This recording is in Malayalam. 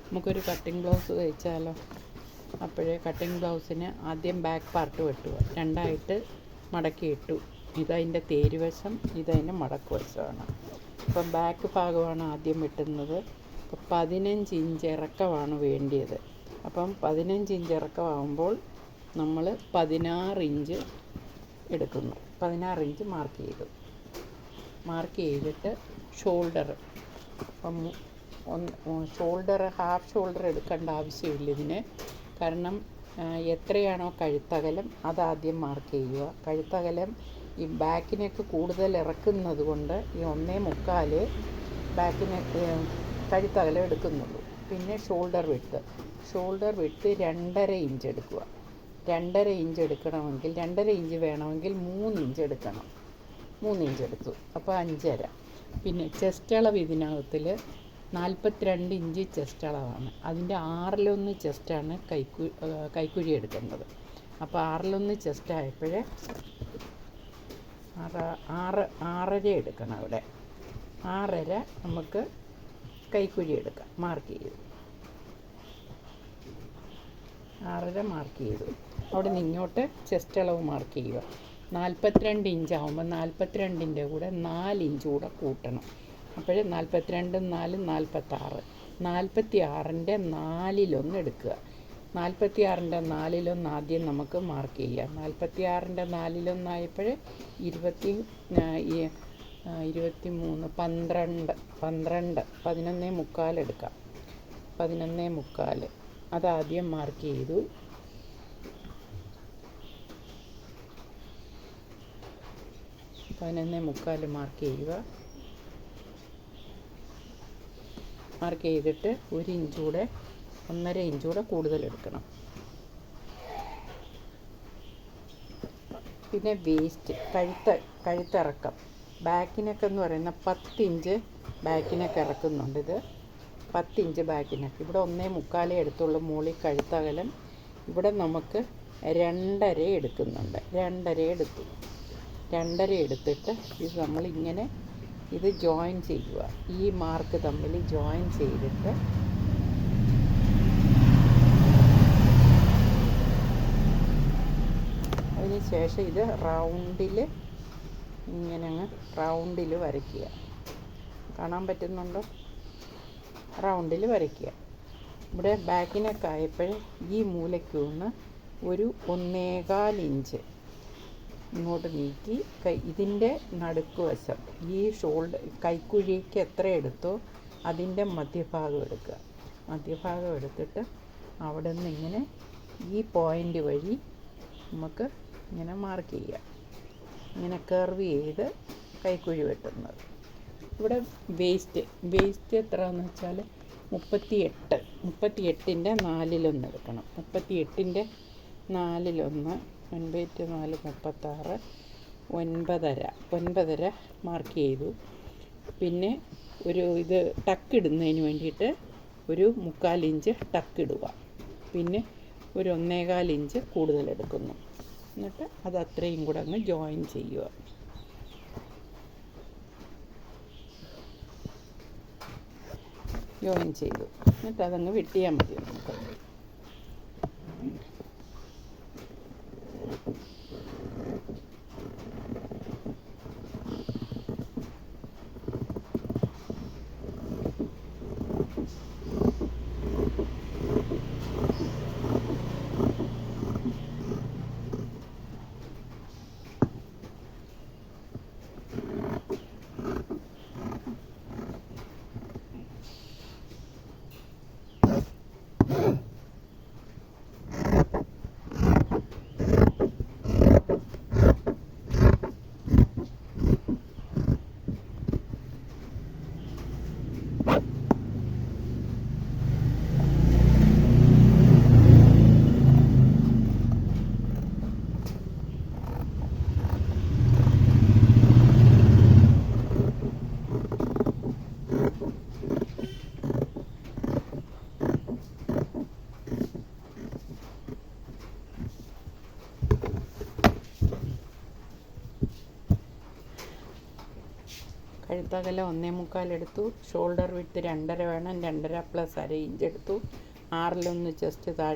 നമുക്കൊരു കട്ടിങ് ബ്ലൗസ് തയ്ച്ചാലോ? അപ്പോഴേ കട്ടിങ് ബ്ലൗസിന് ആദ്യം ബാക്ക് പാർട്ട് വെട്ടുക. രണ്ടായിട്ട് മടക്കി ഇട്ടു. ഇതതിൻ്റെ തേരുവശം, ഇതതിൻ്റെ മടക്ക് വശമാണ്. അപ്പം ബാക്ക് ഭാഗമാണ് ആദ്യം വെട്ടുന്നത്. അപ്പം 15 ഇഞ്ച് ഇറക്കമാണ് വേണ്ടിയത്. അപ്പം 15 ഇഞ്ച് ഇറക്കമാകുമ്പോൾ നമ്മൾ 16 ഇഞ്ച് എടുക്കുന്നു. 16 ഇഞ്ച് മാർക്ക് ചെയ്തിട്ട് ഷോൾഡർ, അപ്പം ഷോൾഡർ ഹാഫ് ഷോൾഡർ എടുക്കേണ്ട ആവശ്യമില്ല ഇതിന്. കാരണം എത്രയാണോ കഴുത്തകലം അതാദ്യം മാർക്ക് ചെയ്യുക. കഴുത്തകലം ഈ ബാക്കിനൊക്കെ കൂടുതൽ ഇറക്കുന്നത് കൊണ്ട് ഈ 1.25 ബാക്കിന് കഴുത്തകലം എടുക്കുന്നുള്ളൂ. പിന്നെ ഷോൾഡർ വിട്ട് 2.5 ഇഞ്ച് എടുക്കുക. 2.5 ഇഞ്ച് എടുക്കണമെങ്കിൽ 2.5 ഇഞ്ച് വേണമെങ്കിൽ 3 ഇഞ്ച് എടുക്കണം. 3 ഇഞ്ച് എടുത്തു, അപ്പോൾ 5.5. പിന്നെ ചെസ്റ്റ് അളവ് ഇതിനകത്തിൽ 42 ഇഞ്ച് ചെസ്റ്റ് അളവാണ്. അതിൻ്റെ 1/6 ചെസ്റ്റാണ് കൈക്കുഴി എടുക്കുന്നത്. അപ്പോൾ 1/6 ചെസ്റ്റ് ആയപ്പോഴേ 6.5 എടുക്കണം. ഇവിടെ 6.5 നമുക്ക് കൈക്കുഴി എടുക്കാം. മാർക്ക് ചെയ്തു 6.5 മാർക്ക് ചെയ്തു. അവിടെ നിന്ന് ഇങ്ങോട്ട് ചെസ്റ്റ് അളവ് മാർക്ക് ചെയ്യുക. 42 ഇഞ്ചാകുമ്പോൾ 42ൻ്റെ കൂടെ 4 ഇഞ്ച് കൂടെ കൂട്ടണം. അപ്പോൾ 42 4 46. 46ൻ്റെ 4/1 എടുക്കുക. 46ൻ്റെ 4/1 ആദ്യം നമുക്ക് മാർക്ക് ചെയ്യാം. 46ൻ്റെ 4/1 ആയപ്പോൾ 23 12 11.25 എടുക്കാം. 11.25 അതാദ്യം മാർക്ക് ചെയ്തു. മാർക്ക് ചെയ്യുക. മാർക്ക് ചെയ്തിട്ട് 1 ഇഞ്ച് കൂടെ 1.5 ഇഞ്ച് കൂടെ കൂടുതൽ എടുക്കണം. പിന്നെ വേസ്റ്റ് കഴുത്തിറക്കം ബാക്കിനൊക്കെ എന്ന് പറയുന്ന 10 ഇഞ്ച് ബാക്കിനൊക്കെ ഇറക്കുന്നുണ്ട്. ഇത് 10 ഇഞ്ച് ബാക്കിനൊക്കെ. ഇവിടെ 1.25 എടുത്തുള്ളൂ മുകളിൽ കഴുത്തകലം. ഇവിടെ നമുക്ക് 2.5 എടുക്കുന്നുണ്ട്. 2.5 എടുത്തു. 2.5 എടുത്തിട്ട് ഇത് നമ്മളിങ്ങനെ ഇത് ജോയിൻ ചെയ്യുക. ഈ മാർക്ക് തമ്മിൽ ജോയിൻ ചെയ്തിട്ട് അതിന് ശേഷം ഇത് റൗണ്ടിൽ ഇങ്ങനെ റൗണ്ടിൽ വരയ്ക്കുക. കാണാൻ പറ്റുന്നുണ്ടോ? റൗണ്ടിൽ വരയ്ക്കുക. ഇവിടെ ബാക്കിനൊക്കെ ആയപ്പോൾ ഈ മൂലയ്ക്ക് നിന്ന് ഒരു 1.25 ഇഞ്ച് ഇങ്ങോട്ട് നീക്കി ഇതിൻ്റെ നടുക്ക് വശം ഈ കൈക്കുഴിക്ക് എത്ര എടുത്തോ അതിൻ്റെ മധ്യഭാഗം എടുക്കുക. മധ്യഭാഗം എടുത്തിട്ട് അവിടെ നിന്ന് ഇങ്ങനെ ഈ പോയിൻ്റ് വഴി നമുക്ക് ഇങ്ങനെ മാർക്ക് ചെയ്യുക. ഇങ്ങനെ കർവ് ചെയ്ത് കൈക്കുഴി വെട്ടുന്നത്. ഇവിടെ വേസ്റ്റ് എത്രയാണെന്ന് വെച്ചാൽ 38ൻ്റെ 4/1 എടുക്കണം. 38ൻ്റെ 4/1 9×4 36 9.5 മാർക്ക് ചെയ്തു. പിന്നെ ഇത് ടക്ക് ഇടുന്നതിന് വേണ്ടിയിട്ട് ഒരു 3/4 ഇഞ്ച് ടക്ക് ഇടുക. പിന്നെ ഒരു 1.25 ഇഞ്ച് കൂടുതൽ എടുക്കുന്നു. എന്നിട്ട് അത് അത്രയും കൂടെ അങ്ങ് ജോയിൻ ചെയ്യുക. ജോയിൻ ചെയ്തു. എന്നിട്ട് അതങ്ങ് വെട്ടിയാൽ മതി നമുക്ക്. കഴുത്തകലം 1.25 എടുത്തു. ഷോൾഡർ വിഡ്ത്ത് 2.5 വേണം. 2.5 + അര ഇഞ്ച് എടുത്തു. 6-1 ചെസ്റ്റ് താഴെ